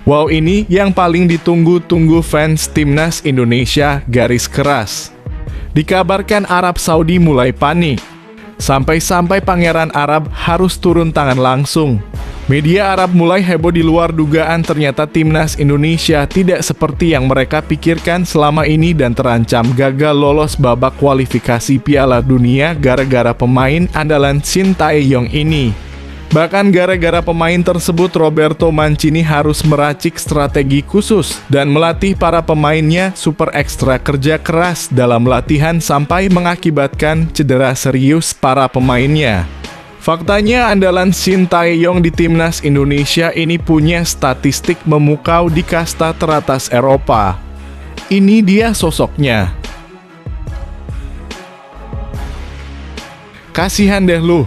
Wow, ini yang paling ditunggu-tunggu fans timnas Indonesia garis keras. Dikabarkan Arab Saudi mulai panik. Sampai-sampai Pangeran Arab harus turun tangan langsung. Media Arab mulai heboh di luar dugaan, ternyata timnas Indonesia tidak seperti yang mereka pikirkan selama ini dan terancam gagal lolos babak kualifikasi Piala Dunia gara-gara pemain andalan Shin Tae-yong ini. Bahkan gara-gara pemain tersebut, Roberto Mancini harus meracik strategi khusus dan melatih para pemainnya super ekstra kerja keras dalam latihan sampai mengakibatkan cedera serius para pemainnya. Faktanya andalan Shin Tae-yong di timnas Indonesia ini punya statistik memukau di kasta teratas Eropa. Ini dia sosoknya. Kasihan deh lu.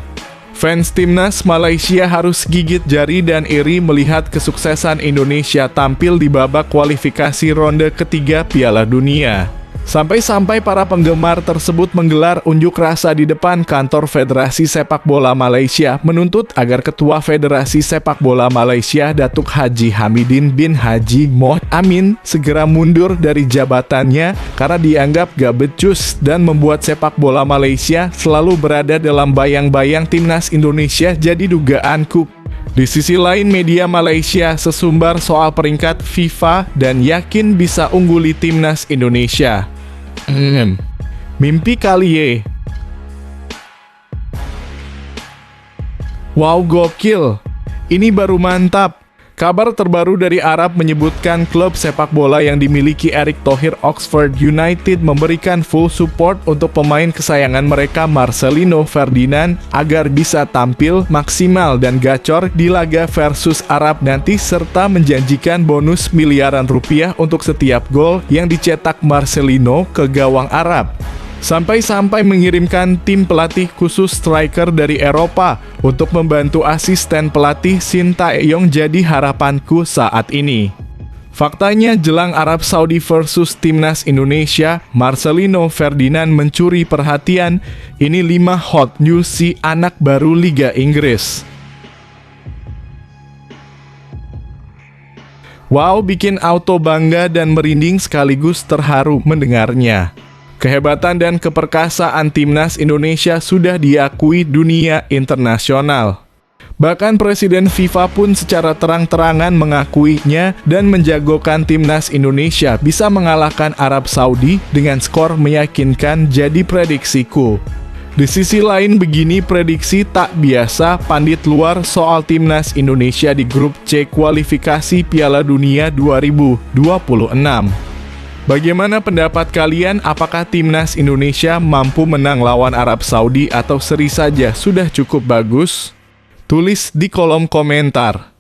Fans timnas Malaysia harus gigit jari dan iri melihat kesuksesan Indonesia tampil di babak kualifikasi ronde ketiga Piala Dunia. Sampai-sampai para penggemar tersebut menggelar unjuk rasa di depan kantor Federasi Sepak Bola Malaysia menuntut agar Ketua Federasi Sepak Bola Malaysia Datuk Haji Hamidin bin Haji Mohd Amin segera mundur dari jabatannya karena dianggap gak becus dan membuat sepak bola Malaysia selalu berada dalam bayang-bayang timnas Indonesia jadi dugaanku. Di sisi lain, media Malaysia sesumbar soal peringkat FIFA dan yakin bisa ungguli timnas Indonesia. Mimpi kali ye. Wow, gokil. Ini baru mantap. Kabar terbaru dari Arab menyebutkan klub sepak bola yang dimiliki Erick Thohir Oxford United memberikan full support untuk pemain kesayangan mereka Marcelino Ferdinand agar bisa tampil maksimal dan gacor di laga versus Arab nanti serta menjanjikan bonus miliaran rupiah untuk setiap gol yang dicetak Marcelino ke gawang Arab. Sampai-sampai mengirimkan tim pelatih khusus striker dari Eropa untuk membantu asisten pelatih Shin Tae-yong jadi harapanku saat ini. Faktanya jelang Arab Saudi versus timnas Indonesia, Marcelino Ferdinand mencuri perhatian. Ini 5 hot news si anak baru Liga Inggris. Wow, bikin auto bangga dan merinding sekaligus terharu mendengarnya. Kehebatan dan keperkasaan timnas Indonesia sudah diakui dunia internasional. Bahkan Presiden FIFA pun secara terang-terangan mengakuinya dan menjagokan timnas Indonesia bisa mengalahkan Arab Saudi dengan skor meyakinkan, jadi prediksiku. Di sisi lain begini prediksi tak biasa pandit luar soal timnas Indonesia di grup C kualifikasi Piala Dunia 2026. Bagaimana pendapat kalian? Apakah timnas Indonesia mampu menang lawan Arab Saudi atau seri saja sudah cukup bagus? Tulis di kolom komentar.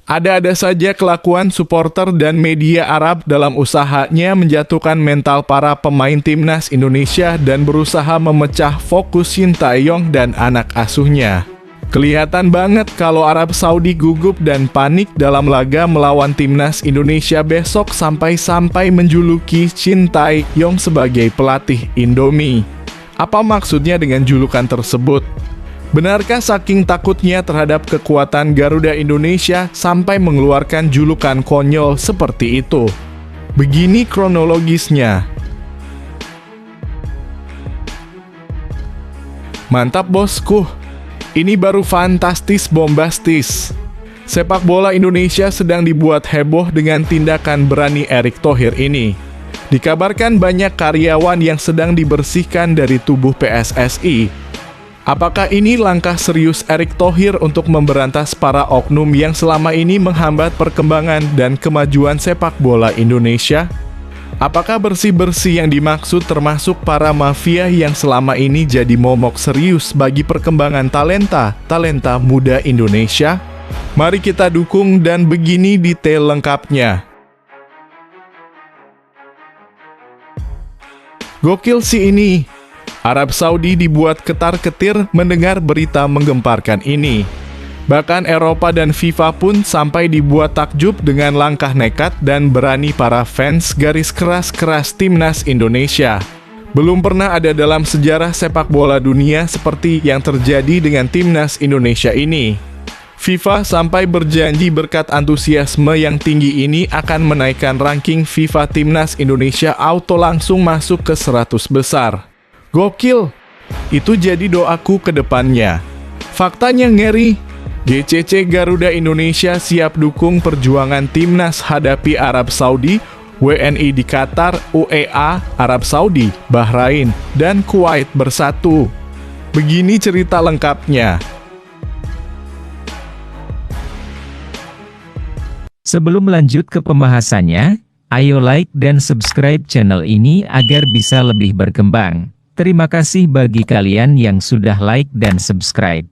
Ada-ada saja kelakuan supporter dan media Arab dalam usahanya menjatuhkan mental para pemain timnas Indonesia dan berusaha memecah fokus Shin Tae-yong dan anak asuhnya. Kelihatan banget kalau Arab Saudi gugup dan panik dalam laga melawan timnas Indonesia besok sampai-sampai menjuluki Shin Tae-yong sebagai pelatih Indomie. Apa maksudnya dengan julukan tersebut? Benarkah saking takutnya terhadap kekuatan Garuda Indonesia sampai mengeluarkan julukan konyol seperti itu? Begini kronologisnya. Mantap bosku. Ini baru fantastis bombastis. Sepak bola Indonesia sedang dibuat heboh dengan tindakan berani Erick Thohir ini. Dikabarkan banyak karyawan yang sedang dibersihkan dari tubuh PSSI. Apakah ini langkah serius Erick Thohir untuk memberantas para oknum yang selama ini menghambat perkembangan dan kemajuan sepak bola Indonesia? Apakah bersih-bersih yang dimaksud termasuk para mafia yang selama ini jadi momok serius bagi perkembangan talenta muda Indonesia? Mari kita dukung dan begini detail lengkapnya. Gokil sih ini. Arab Saudi dibuat ketar-ketir mendengar berita menggemparkan ini. Bahkan Eropa dan FIFA pun sampai dibuat takjub dengan langkah nekat dan berani para fans garis keras timnas Indonesia. Belum pernah ada dalam sejarah sepak bola dunia seperti yang terjadi dengan timnas Indonesia ini. FIFA sampai berjanji berkat antusiasme yang tinggi ini akan menaikkan ranking FIFA Timnas Indonesia auto langsung masuk ke 100 besar. Gokil! Itu jadi doaku ke depannya. Faktanya ngeri. GCC Garuda Indonesia siap dukung perjuangan Timnas hadapi Arab Saudi, WNI di Qatar, UEA, Arab Saudi, Bahrain, dan Kuwait bersatu. Begini cerita lengkapnya. Sebelum lanjut ke pembahasannya, ayo like dan subscribe channel ini agar bisa lebih berkembang. Terima kasih bagi kalian yang sudah like dan subscribe.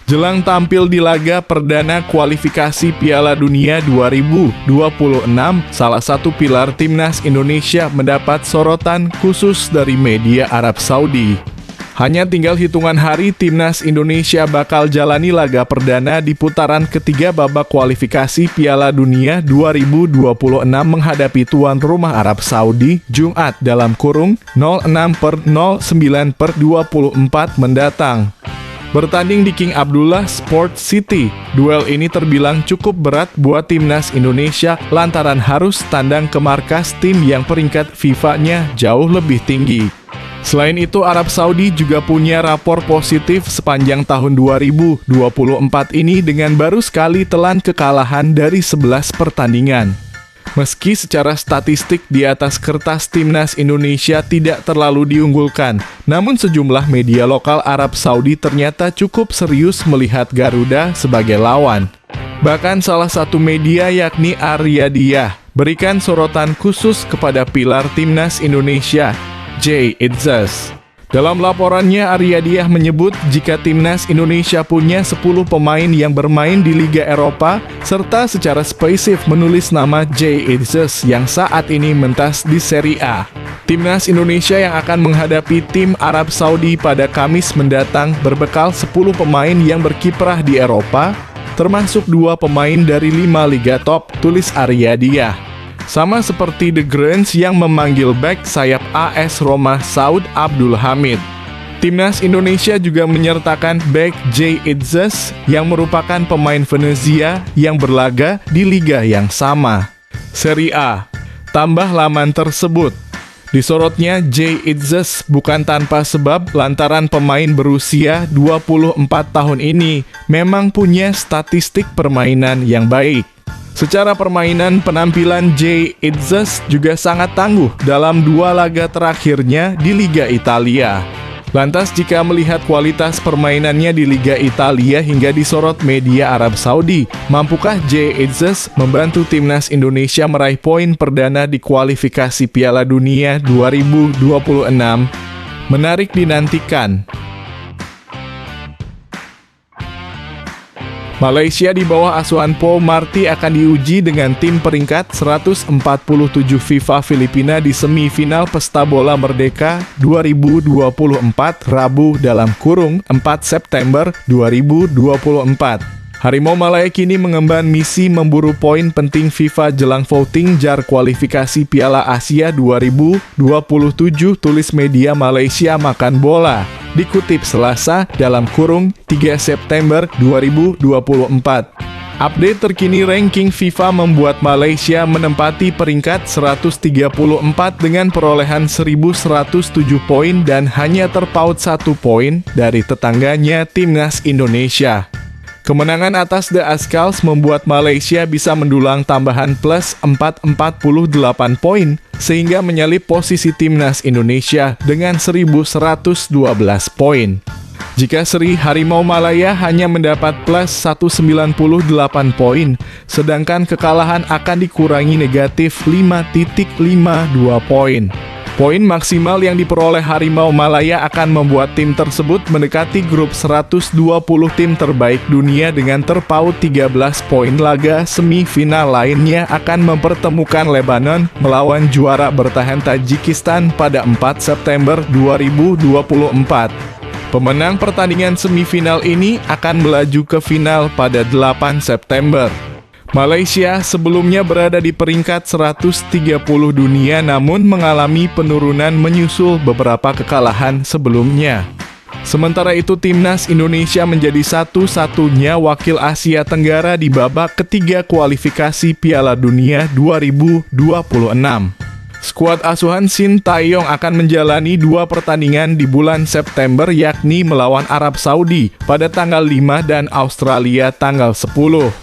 Jelang tampil di laga perdana kualifikasi Piala Dunia 2026, salah satu pilar Timnas Indonesia mendapat sorotan khusus dari media Arab Saudi. Hanya tinggal hitungan hari Timnas Indonesia bakal jalani laga perdana di putaran ketiga babak kualifikasi Piala Dunia 2026 menghadapi tuan rumah Arab Saudi Jumat (06/09/24) mendatang. Bertanding di King Abdullah Sports City, duel ini terbilang cukup berat buat Timnas Indonesia lantaran harus tandang ke markas tim yang peringkat FIFA-nya jauh lebih tinggi. Selain itu, Arab Saudi juga punya rapor positif sepanjang tahun 2024 ini dengan baru sekali telan kekalahan dari 11 pertandingan. Meski secara statistik di atas kertas Timnas Indonesia tidak terlalu diunggulkan, namun sejumlah media lokal Arab Saudi ternyata cukup serius melihat Garuda sebagai lawan. Bahkan salah satu media yakni Ar-Riyadiyah berikan sorotan khusus kepada pilar Timnas Indonesia, Jay Itzes. Dalam laporannya, Ar-Riyadiyah menyebut jika Timnas Indonesia punya 10 pemain yang bermain di Liga Eropa, serta secara spesifik menulis nama Jay Itzes yang saat ini mentas di Serie A. Timnas Indonesia yang akan menghadapi tim Arab Saudi pada Kamis mendatang berbekal 10 pemain yang berkiprah di Eropa, termasuk 2 pemain dari 5 liga top, tulis Ar-Riyadiyah. Sama seperti The Grants yang memanggil bek sayap AS Roma Saud Abdul Hamid. Timnas Indonesia juga menyertakan bek Jay Itzes yang merupakan pemain Venezia yang berlaga di liga yang sama, Serie A. Tambah laman tersebut. Disorotnya Jay Itzes bukan tanpa sebab lantaran pemain berusia 24 tahun ini memang punya statistik permainan yang baik. Secara permainan, penampilan Jay Itzes juga sangat tangguh dalam 2 laga terakhirnya di Liga Italia. Lantas jika melihat kualitas permainannya di Liga Italia hingga disorot media Arab Saudi, mampukah Jay Itzes membantu Timnas Indonesia meraih poin perdana di kualifikasi Piala Dunia 2026? Menarik dinantikan. Malaysia di bawah asuhan Paul Marty akan diuji dengan tim peringkat 147 FIFA Filipina di semifinal Pesta Bola Merdeka 2024 Rabu (4 September 2024). Harimau Malaya kini mengemban misi memburu poin penting FIFA jelang voting jar kualifikasi Piala Asia 2027, tulis media Malaysia Makan Bola. Dikutip Selasa (3 September 2024). Update terkini ranking FIFA membuat Malaysia menempati peringkat 134 dengan perolehan 1.107 poin dan hanya terpaut 1 poin dari tetangganya Timnas Indonesia. Kemenangan atas The Azkals membuat Malaysia bisa mendulang tambahan plus 448 poin, sehingga menyalip posisi Timnas Indonesia dengan 1.112 poin. Jika seri, Harimau Malaya hanya mendapat plus 198 poin, sedangkan kekalahan akan dikurangi negatif 5.52 poin. Poin maksimal yang diperoleh Harimau Malaya akan membuat tim tersebut mendekati grup 120 tim terbaik dunia dengan terpaut 13 poin. Laga semifinal lainnya akan mempertemukan Lebanon melawan juara bertahan Tajikistan pada 4 September 2024. Pemenang pertandingan semifinal ini akan melaju ke final pada 8 September. Malaysia sebelumnya berada di peringkat 130 dunia namun mengalami penurunan menyusul beberapa kekalahan sebelumnya. Sementara itu timnas Indonesia menjadi satu-satunya wakil Asia Tenggara di babak ketiga kualifikasi Piala Dunia 2026. Skuad asuhan Shin Tae-yong akan menjalani 2 pertandingan di bulan September yakni melawan Arab Saudi pada tanggal 5 dan Australia tanggal 10.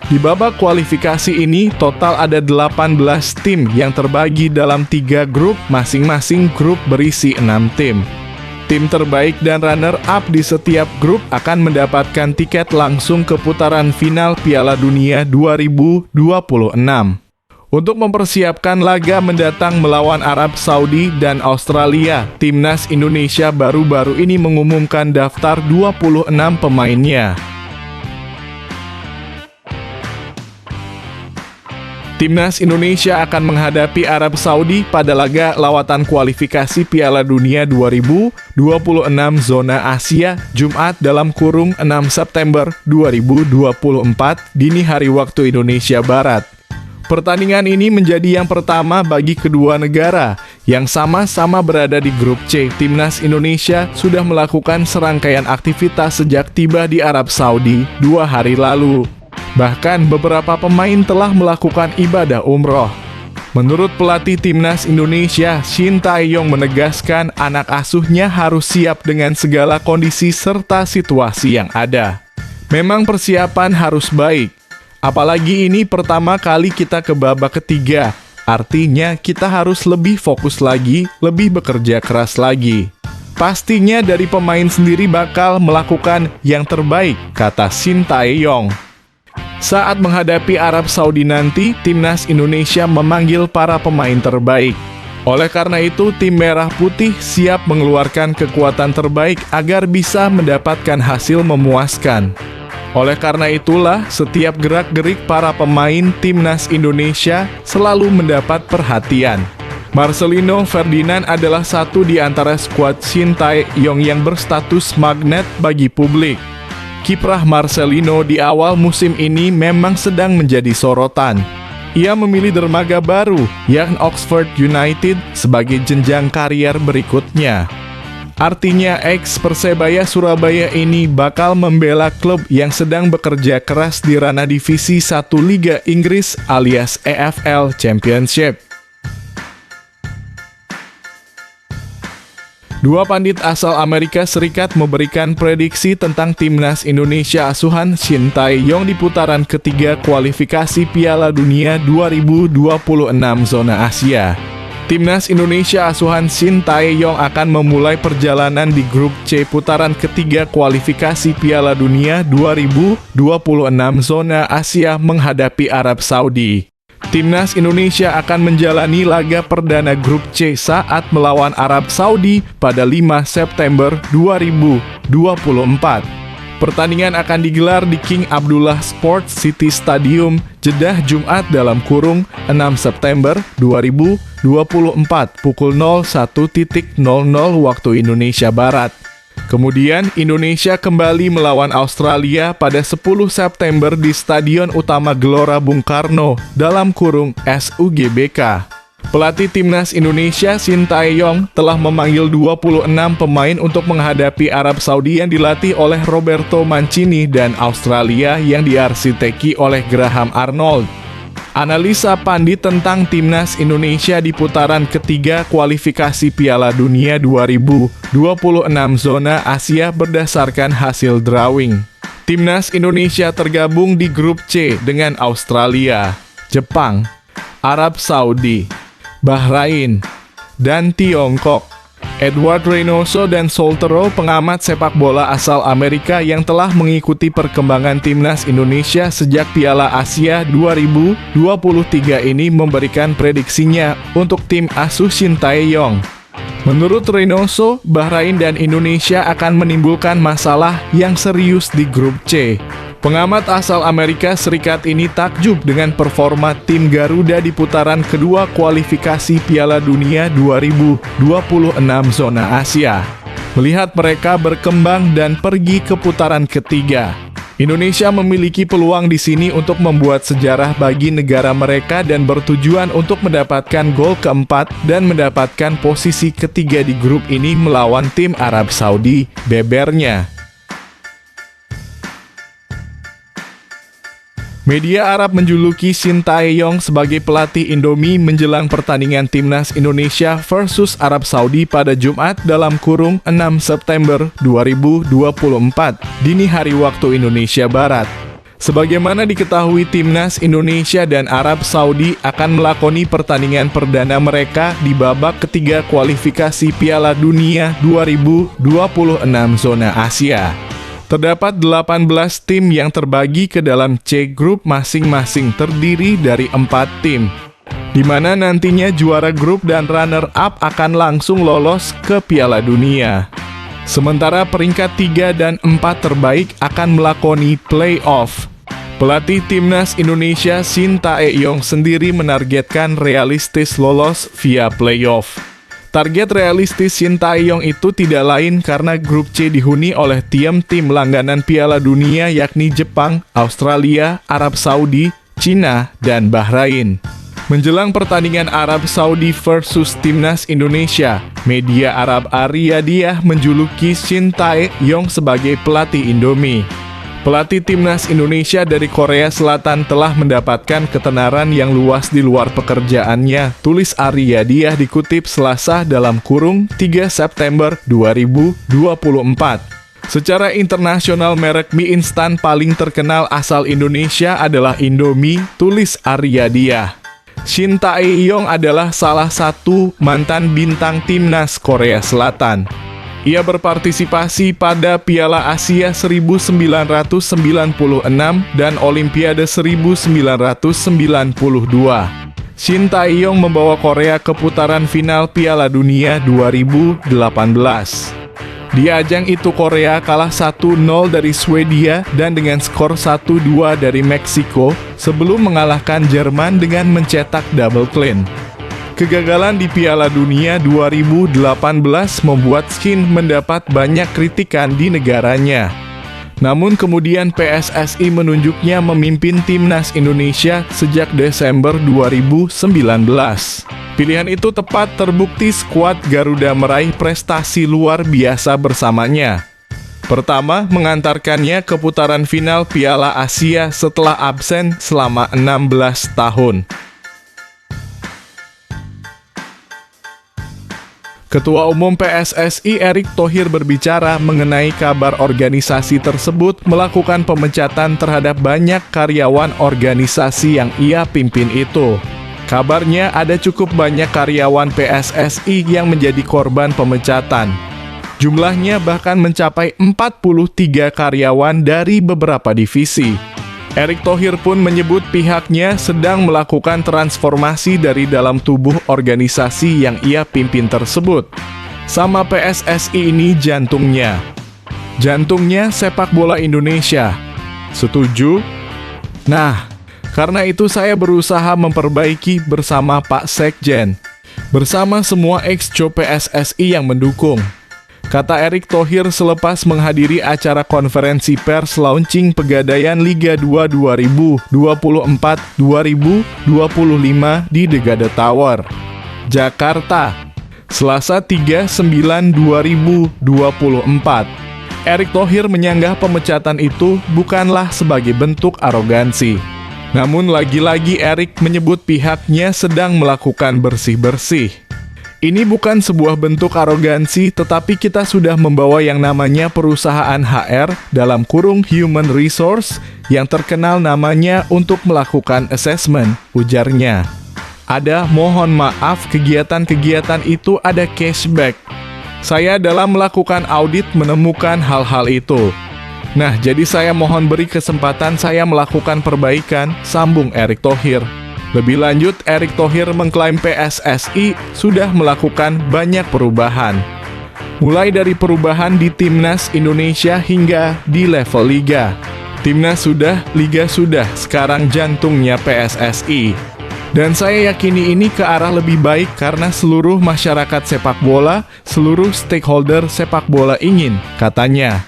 Di babak kualifikasi ini, total ada 18 tim yang terbagi dalam 3 grup, masing-masing grup berisi 6 tim. Tim terbaik dan runner-up di setiap grup akan mendapatkan tiket langsung ke putaran final Piala Dunia 2026. Untuk mempersiapkan laga mendatang melawan Arab Saudi dan Australia, timnas Indonesia baru-baru ini mengumumkan daftar 26 pemainnya. Timnas Indonesia akan menghadapi Arab Saudi pada laga lawatan kualifikasi Piala Dunia 2026 zona Asia Jumat dalam kurung 6 September 2024 dini hari waktu Indonesia Barat. Pertandingan ini menjadi yang pertama bagi kedua negara yang sama-sama berada di grup C. Timnas Indonesia sudah melakukan serangkaian aktivitas sejak tiba di Arab Saudi 2 hari lalu. Bahkan beberapa pemain telah melakukan ibadah umroh. Menurut pelatih timnas Indonesia, Shin Tae-yong menegaskan anak asuhnya harus siap dengan segala kondisi serta situasi yang ada. Memang persiapan harus baik. Apalagi ini pertama kali kita ke babak ketiga. Artinya kita harus lebih fokus lagi, lebih bekerja keras lagi. Pastinya dari pemain sendiri bakal melakukan yang terbaik, kata Shin Tae-yong. Saat menghadapi Arab Saudi nanti, timnas Indonesia memanggil para pemain terbaik. Oleh karena itu, tim merah putih siap mengeluarkan kekuatan terbaik agar bisa mendapatkan hasil memuaskan. Oleh karena itulah, setiap gerak-gerik para pemain timnas Indonesia selalu mendapat perhatian. Marcelino Ferdinand adalah satu di antara skuad Shin Tae-yong yang berstatus magnet bagi publik. Kiprah Marcelino di awal musim ini memang sedang menjadi sorotan. Ia memilih dermaga baru, yakni Oxford United, sebagai jenjang karier berikutnya. Artinya ex-Persebaya Surabaya ini bakal membela klub yang sedang bekerja keras di ranah divisi 1 Liga Inggris alias EFL Championship. Dua pandit asal Amerika Serikat memberikan prediksi tentang timnas Indonesia asuhan Shin Tae-yong di putaran ketiga kualifikasi Piala Dunia 2026 zona Asia. Timnas Indonesia asuhan Shin Tae-yong akan memulai perjalanan di grup C putaran ketiga kualifikasi Piala Dunia 2026 zona Asia menghadapi Arab Saudi. Timnas Indonesia akan menjalani laga perdana grup C saat melawan Arab Saudi pada 5 September 2024. Pertandingan akan digelar di King Abdullah Sports City Stadium, Jeddah Jumat dalam kurung 6 September 2024 pukul 01.00 waktu Indonesia Barat. Kemudian Indonesia kembali melawan Australia pada 10 September di Stadion Utama Gelora Bung Karno dalam kurung SUGBK. Pelatih timnas Indonesia Shin Tae-yong telah memanggil 26 pemain untuk menghadapi Arab Saudi yang dilatih oleh Roberto Mancini dan Australia yang diarsiteki oleh Graham Arnold. Analisa pandit tentang timnas Indonesia di putaran ketiga kualifikasi Piala Dunia 2026 zona Asia berdasarkan hasil drawing. Timnas Indonesia tergabung di grup C dengan Australia, Jepang, Arab Saudi, Bahrain, dan Tiongkok. Edward Reynoso dan Soltero, pengamat sepak bola asal Amerika yang telah mengikuti perkembangan timnas Indonesia sejak Piala Asia 2023 ini memberikan prediksinya untuk tim asuh Shin Tae-yong. Menurut Reynoso, Bahrain dan Indonesia akan menimbulkan masalah yang serius di grup C. Pengamat asal Amerika Serikat ini takjub dengan performa tim Garuda di putaran kedua kualifikasi Piala Dunia 2026 zona Asia. Melihat mereka berkembang dan pergi ke putaran ketiga. Indonesia memiliki peluang di sini untuk membuat sejarah bagi negara mereka dan bertujuan untuk mendapatkan gol keempat dan mendapatkan posisi ketiga di grup ini melawan tim Arab Saudi, bebernya. Media Arab menjuluki Shin Tae-yong sebagai pelatih Indomie menjelang pertandingan Timnas Indonesia versus Arab Saudi pada Jumat dalam kurung 6 September 2024, dini hari waktu Indonesia Barat. Sebagaimana diketahui, Timnas Indonesia dan Arab Saudi akan melakoni pertandingan perdana mereka di babak ketiga kualifikasi Piala Dunia 2026 zona Asia. Terdapat 18 tim yang terbagi ke dalam C Group masing-masing terdiri dari 4 tim, di mana nantinya juara grup dan runner-up akan langsung lolos ke Piala Dunia. Sementara peringkat 3 dan 4 terbaik akan melakoni play-off. Pelatih Timnas Indonesia Shin Tae-yong sendiri menargetkan realistis lolos via play-off. Target realistis Shin Tae-yong itu tidak lain karena grup C dihuni oleh tim-tim langganan Piala Dunia yakni Jepang, Australia, Arab Saudi, Cina, dan Bahrain. Menjelang pertandingan Arab Saudi versus Timnas Indonesia, media Arab Ar-Riyadiyah menjuluki Shin Tae-yong sebagai pelatih Indomie. Pelatih Timnas Indonesia dari Korea Selatan telah mendapatkan ketenaran yang luas di luar pekerjaannya, tulis Ar-Riyadiyah dikutip Selasa dalam kurung 3 September 2024. Secara internasional, merek mie instan paling terkenal asal Indonesia adalah Indomie, tulis Ar-Riyadiyah. Shin Tae-yong adalah salah satu mantan bintang Timnas Korea Selatan. Ia berpartisipasi pada Piala Asia 1996 dan Olimpiade 1992. Shin Tae-yong membawa Korea ke putaran final Piala Dunia 2018. Di ajang itu Korea kalah 1-0 dari Swedia dan dengan skor 1-2 dari Meksiko sebelum mengalahkan Jerman dengan mencetak double clean. Kegagalan di Piala Dunia 2018 membuat Shin mendapat banyak kritikan di negaranya. Namun kemudian PSSI menunjuknya memimpin Timnas Indonesia sejak Desember 2019. Pilihan itu tepat terbukti skuad Garuda meraih prestasi luar biasa bersamanya. Pertama, mengantarkannya ke putaran final Piala Asia setelah absen selama 16 tahun. Ketua Umum PSSI Erick Thohir berbicara mengenai kabar organisasi tersebut melakukan pemecatan terhadap banyak karyawan organisasi yang ia pimpin itu. Kabarnya ada cukup banyak karyawan PSSI yang menjadi korban pemecatan. Jumlahnya bahkan mencapai 43 karyawan dari beberapa divisi. Erick Thohir pun menyebut pihaknya sedang melakukan transformasi dari dalam tubuh organisasi yang ia pimpin tersebut. Sama PSSI ini jantungnya. Jantungnya sepak bola Indonesia. Setuju? Nah, karena itu saya berusaha memperbaiki bersama Pak Sekjen, bersama semua ex-co PSSI yang mendukung. Kata Erick Thohir selepas menghadiri acara konferensi pers launching Pegadaian Liga 2 2024-2025 di The Gada Tower, Jakarta, Selasa 3/9/2024. Erick Thohir menyanggah pemecatan itu bukanlah sebagai bentuk arogansi. Namun lagi-lagi Erick menyebut pihaknya sedang melakukan bersih-bersih. Ini bukan sebuah bentuk arogansi, tetapi kita sudah membawa yang namanya perusahaan HR dalam kurung Human Resource yang terkenal namanya untuk melakukan assessment, ujarnya. Ada mohon maaf kegiatan-kegiatan itu ada cashback. Saya dalam melakukan audit menemukan hal-hal itu. Nah, jadi saya mohon beri kesempatan saya melakukan perbaikan, sambung Erick Thohir. Lebih lanjut, Erick Thohir mengklaim PSSI sudah melakukan banyak perubahan. Mulai dari perubahan di Timnas Indonesia hingga di level Liga. Timnas sudah, Liga sudah, sekarang jantungnya PSSI. Dan saya yakini ini ke arah lebih baik karena seluruh masyarakat sepak bola, seluruh stakeholder sepak bola ingin, katanya.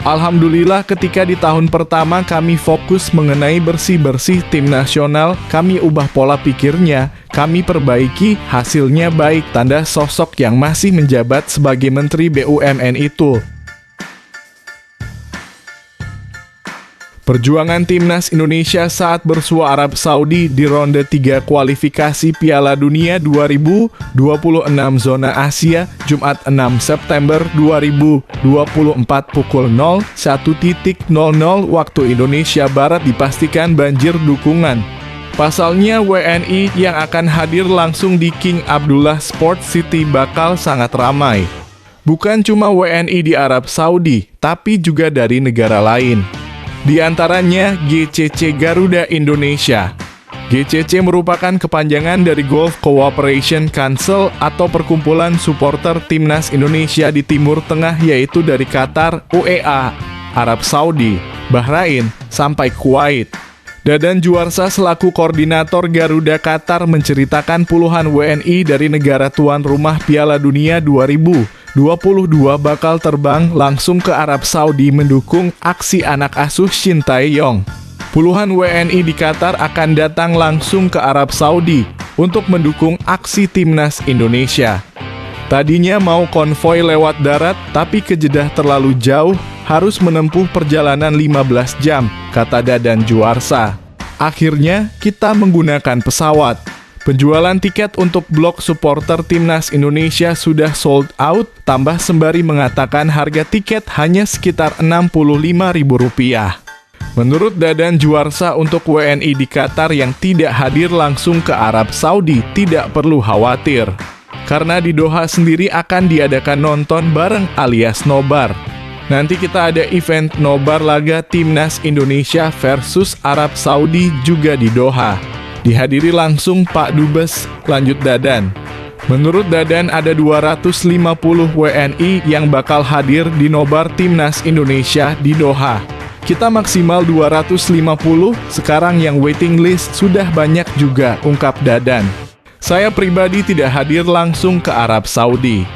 Alhamdulillah ketika di tahun pertama kami fokus mengenai bersih-bersih tim nasional, kami ubah pola pikirnya, kami perbaiki, hasilnya baik, tanda sosok yang masih menjabat sebagai Menteri BUMN itu. Perjuangan Timnas Indonesia saat bersua Arab Saudi di ronde 3 kualifikasi Piala Dunia 2026 zona Asia, Jumat 6 September 2024 pukul 01.00 waktu Indonesia Barat dipastikan banjir dukungan. Pasalnya WNI yang akan hadir langsung di King Abdullah Sport City bakal sangat ramai. Bukan cuma WNI di Arab Saudi, tapi juga dari negara lain. Di antaranya GCC Garuda Indonesia. GCC merupakan kepanjangan dari Gulf Cooperation Council atau perkumpulan supporter Timnas Indonesia di Timur Tengah, yaitu dari Qatar, UEA, Arab Saudi, Bahrain, sampai Kuwait. Dadan Juarsa selaku koordinator Garuda Qatar menceritakan puluhan WNI dari negara tuan rumah Piala Dunia 2022 bakal terbang langsung ke Arab Saudi mendukung aksi anak asuh Shin Tae-yong. Puluhan WNI di Qatar akan datang langsung ke Arab Saudi untuk mendukung aksi Timnas Indonesia. Tadinya mau konvoi lewat darat, tapi kejedah terlalu jauh, harus menempuh perjalanan 15 jam, kata Dadan Juarsa. Akhirnya, kita menggunakan pesawat. Penjualan tiket untuk blok supporter Timnas Indonesia sudah sold out, tambah sembari mengatakan harga tiket hanya sekitar Rp65.000. Menurut Dadan Juarsa, untuk WNI di Qatar yang tidak hadir langsung ke Arab Saudi tidak perlu khawatir. Karena di Doha sendiri akan diadakan nonton bareng alias nobar. Nanti kita ada event nobar laga Timnas Indonesia versus Arab Saudi juga di Doha. Dihadiri langsung Pak Dubes, lanjut Dadan. Menurut Dadan ada 250 WNI yang bakal hadir di nobar Timnas Indonesia di Doha. Kita maksimal 250, sekarang yang waiting list sudah banyak juga, ungkap Dadan. Saya pribadi tidak hadir langsung ke Arab Saudi.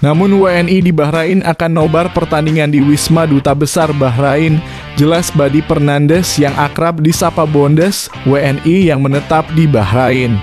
Namun WNI di Bahrain akan nobar pertandingan di Wisma Duta Besar Bahrain, jelas Badi Fernandes yang akrab disapa Bondes, WNI yang menetap di Bahrain.